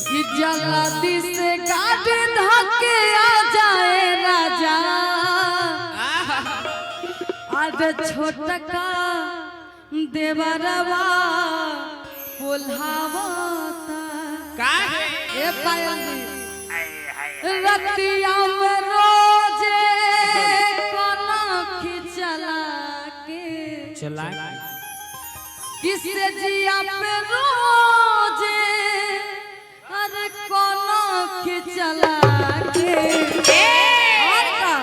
कि जल्दी से गाड़ी धके आ जाए राजा आज छोटका देवरवा पुल्हावता का ए पायल रतिया में रोजे कोना खिचला के चला किसे जिया पे रोजे अरे कोना खिचला के और का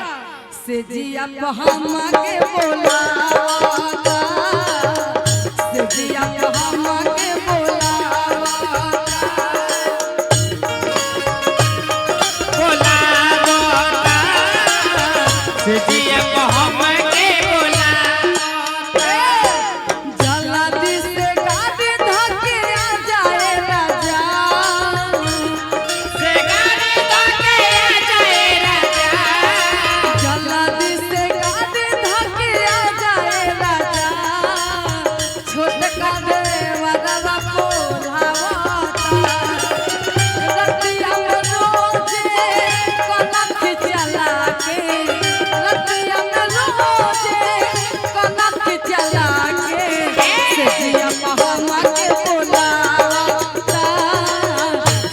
से जिया पे हम के बोला से जिया पे हम के बोला जिया को हम के बोला जल्दी से गाड़ी धके आ जाए राजा से गाड़ी धके आ जाए राजा जल्दी से गाड़ी धके आ जाए राजा छोटका देवरवा पोल्हावता रतिया में रोजे कोना खिचला के रतिया में रोजे कोना खिचला के से जिया पहामा के बोलावता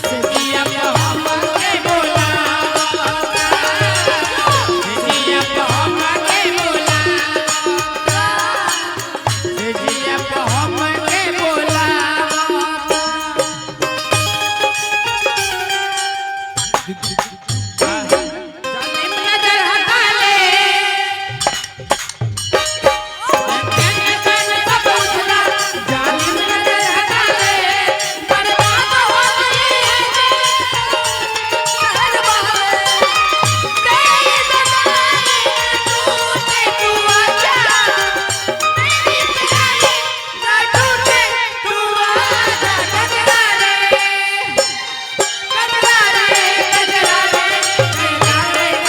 से जिया को हम के बोला जिया को हम के बोला जिया को हम के बोला जालिम नजर हटा ले जालिम नजर हटा ले बर्बाद हो गए शहर वाले तेरी जमाने टूटे तू आजा तेरी जमाने ना टूटे तू आजा गजरा रे गजरा रे गजरा रे गजरा रे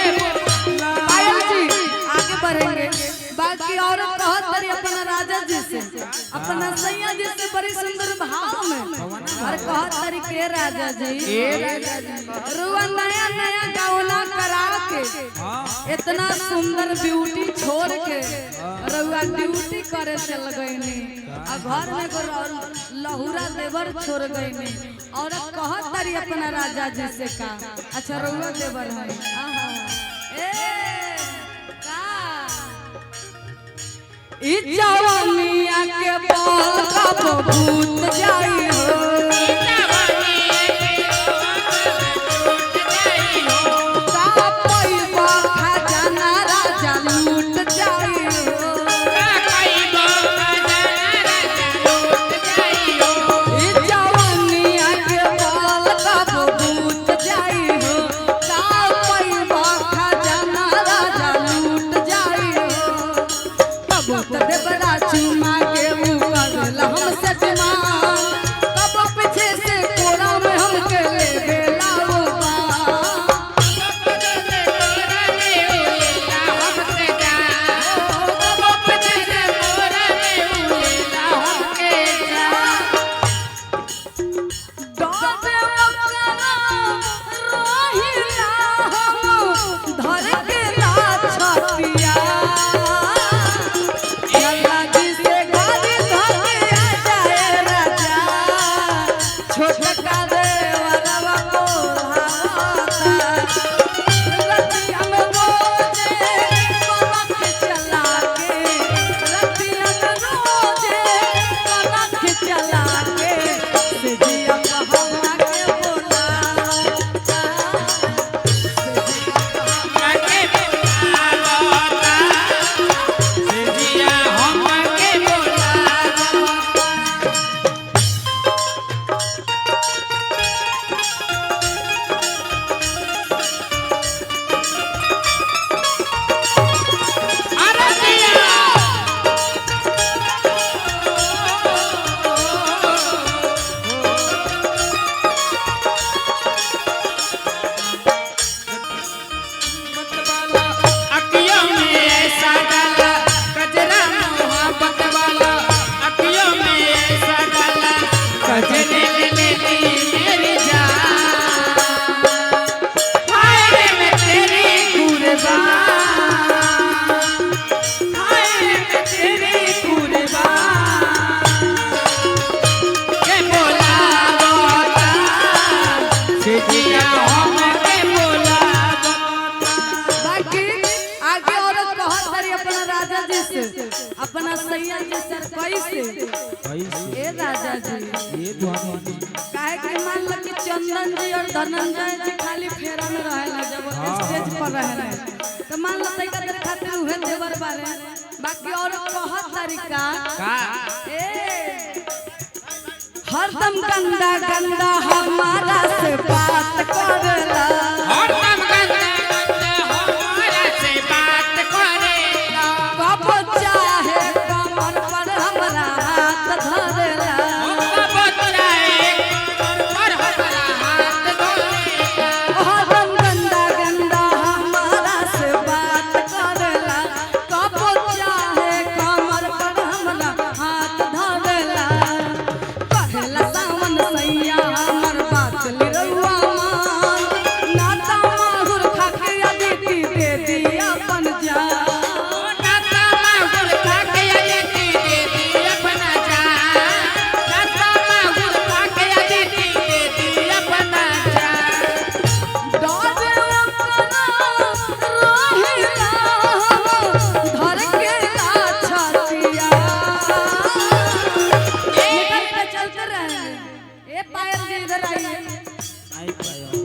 पायल जी आगे बढ़ेंगे बाकी और कहत तरी अपना राजा जी से अपना सैया जी से बड़ी सुंदर भाव में और कहत तरी के राजा जी रुआ नया नया गौना करा के इतना सुंदर ब्यूटी छोड़ के रुआ ड्यूटी करे चल गईनी और घर में एगो लहुरा देवर छोड़ गईनी और कहत तरी अपना राजा जी से का अच्छा रुआ देवर है आहा ई जवानिया के पाल कब भूत जाई हो का पैसा खजाना राजा लूट जाई हो ई जवानिया के पाल कब भूत जाई हो का पैसा खजाना राजा लूट जाई हो कबूत देवरा चुमा के मुकर हमसे जमा सैया जी सर कैसे ए राजा जी काहे कि मान लो कि चंदन जी और धनंजय जी खाली फेरा में रहेला जब स्टेज पर रहेला तो मान लो तई का खातिर उहे देवर बारे बाकी और कहत तरीका ए हरदम गंदा गंदा हमारा से बात करला हरदम गंदा हमारा से बात करेला कब चाहे कमर पर हमरा हाथ धरेला कब चाहे कमर पर हमरा हाथ धरेला हरदम गंदा गंदा हमारा से बात करला कब चाहे कमर पर हमरा हाथ धरेला कहला सावन सैया हमर बात लिरौआ मान नाता माहुर खाके अदिति दे दी अपन जान नाता माहुर खाके अदिति दे दी अपना जान नाता माहुर खाके अदिति दे दी अपना जान डरे अपना रहिला धर के छतिया निकल के चलते रहे ए पायल जी इधर आइए